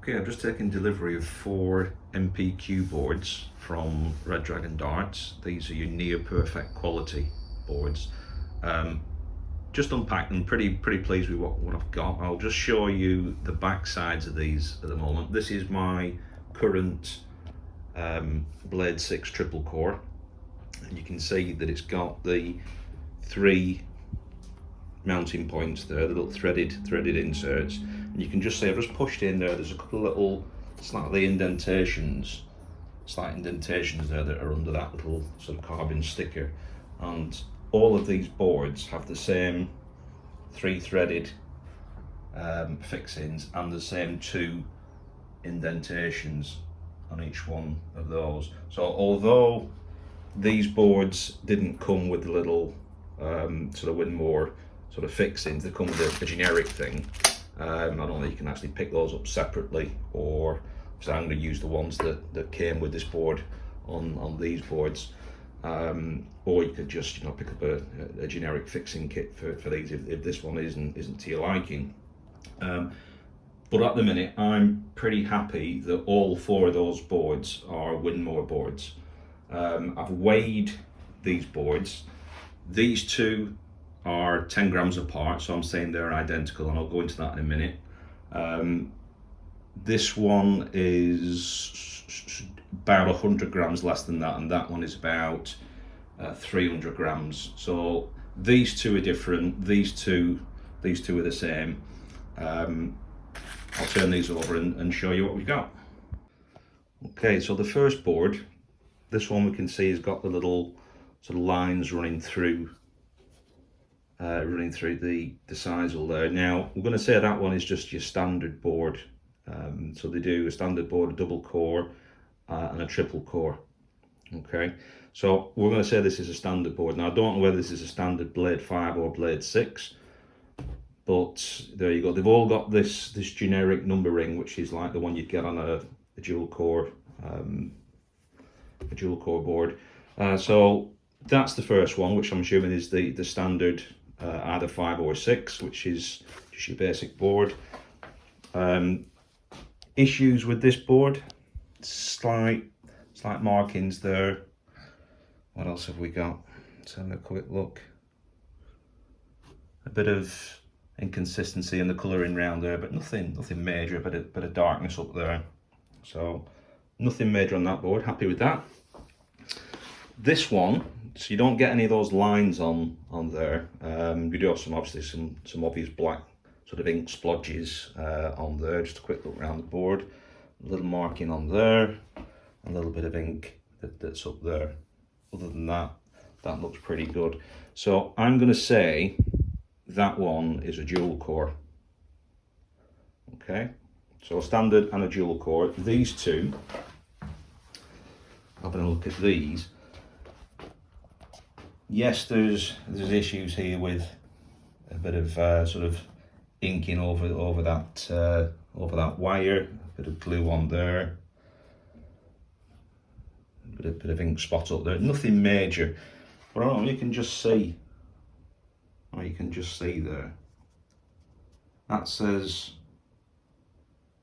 Okay, I've just taken delivery of 4 NPQ boards from Red Dragon Darts. These are your near perfect quality boards. Just unpacked them, pretty pleased with what I've got. I'll just show you the back sides of these at the moment. This is my current Blade 6 triple core, and you can see that it's got the 3 mounting points there, the little threaded inserts, and you can just see I've just pushed in there. There's a couple of little slight indentations there that are under that little sort of carbon sticker, and all of these boards have the same 3 threaded fixings and the same 2 indentations on each one of those. So although these boards didn't come with the little sort of Winmore sort of fixings, they come with a generic thing. I don't know if you can actually pick those up separately, or so I'm going to use the ones that came with this board on these boards, or you could just pick up a generic fixing kit for these if this one isn't to your liking. But at the minute I'm pretty happy that all 4 of those boards are Winmore boards. I've weighed these boards. These 2 are 10 grams apart, so I'm saying they're identical, and I'll go into that in a minute. This one is about 100 grams less than that, and that one is about 300 grams. So these 2 are different. These two are the same. I'll turn these over and show you what we've got. Okay, so the first board, this one we can see has got the little sort of lines running through the sisal there. Now we're going to say that one is just your standard board. So they do a standard board, a double core, and a triple core. Okay, so we're going to say this is a standard board. Now I don't know whether this is a standard Blade 5 or Blade 6, but there you go. They've all got this generic numbering, which is like the one you'd get on a dual core board. So that's the first one, which I'm assuming is the standard either 5 or 6, which is just your basic board. Issues with this board, slight markings there. What else have we got? Let's have a quick look. A bit of inconsistency in the colouring round there, but nothing major. A bit of darkness up there, so nothing major on that board. Happy with that. This one, so you don't get any of those lines on there. You do have obviously some obvious black sort of ink splodges on there. Just a quick look around the board, a little marking on there, a little bit of ink that's up there. Other than that, that looks pretty good. So I'm going to say that one is a dual core. Okay, so a standard and a dual core. These 2, having a look at these, yes, there's issues here with a bit of sort of inking over that wire, a bit of glue on there, a bit of ink spot up there. Nothing major, but I don't know, you can just see. Oh, you can just see there. That says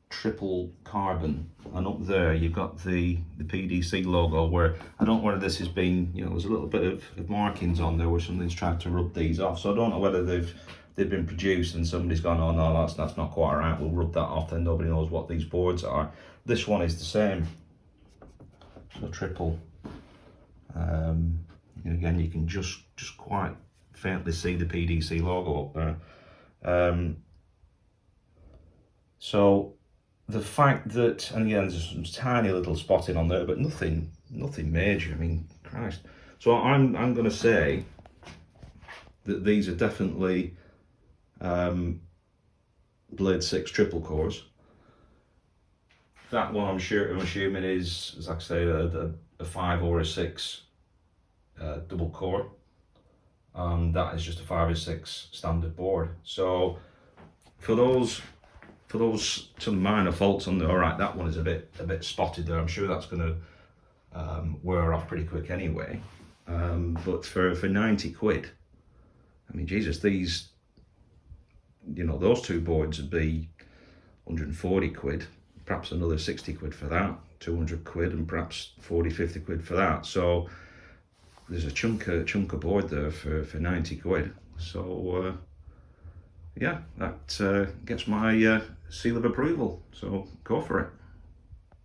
triple carbon, and up there you've got the PDC logo, where I don't know whether this has been, there's a little bit of markings on there where something's tried to rub these off. So I don't know whether they've been produced and somebody's gone, oh no, that's not quite right, we'll rub that off, then nobody knows what these boards are. This one is the same, so triple. Again, you can just quite faintly see the PDC logo up there. So the fact that, and again, there's some tiny little spotting on there, but nothing major. I mean, Christ. So I'm going to say that these are definitely Blade 6 triple cores. That one I'm assuming is like I say, a 5 or a 6 double core, and that is just a 5 or 6 standard board. So for those some minor faults on there, all right, that one is a bit spotted there. I'm sure that's going to wear off pretty quick anyway. But for 90 quid, I mean, Jesus, those 2 boards would be 140 quid perhaps another 60 quid for that, 200 quid, and perhaps 40, 50 quid for that. So there's a chunk of board there for 90 quid. So yeah, that gets my seal of approval. So go for it.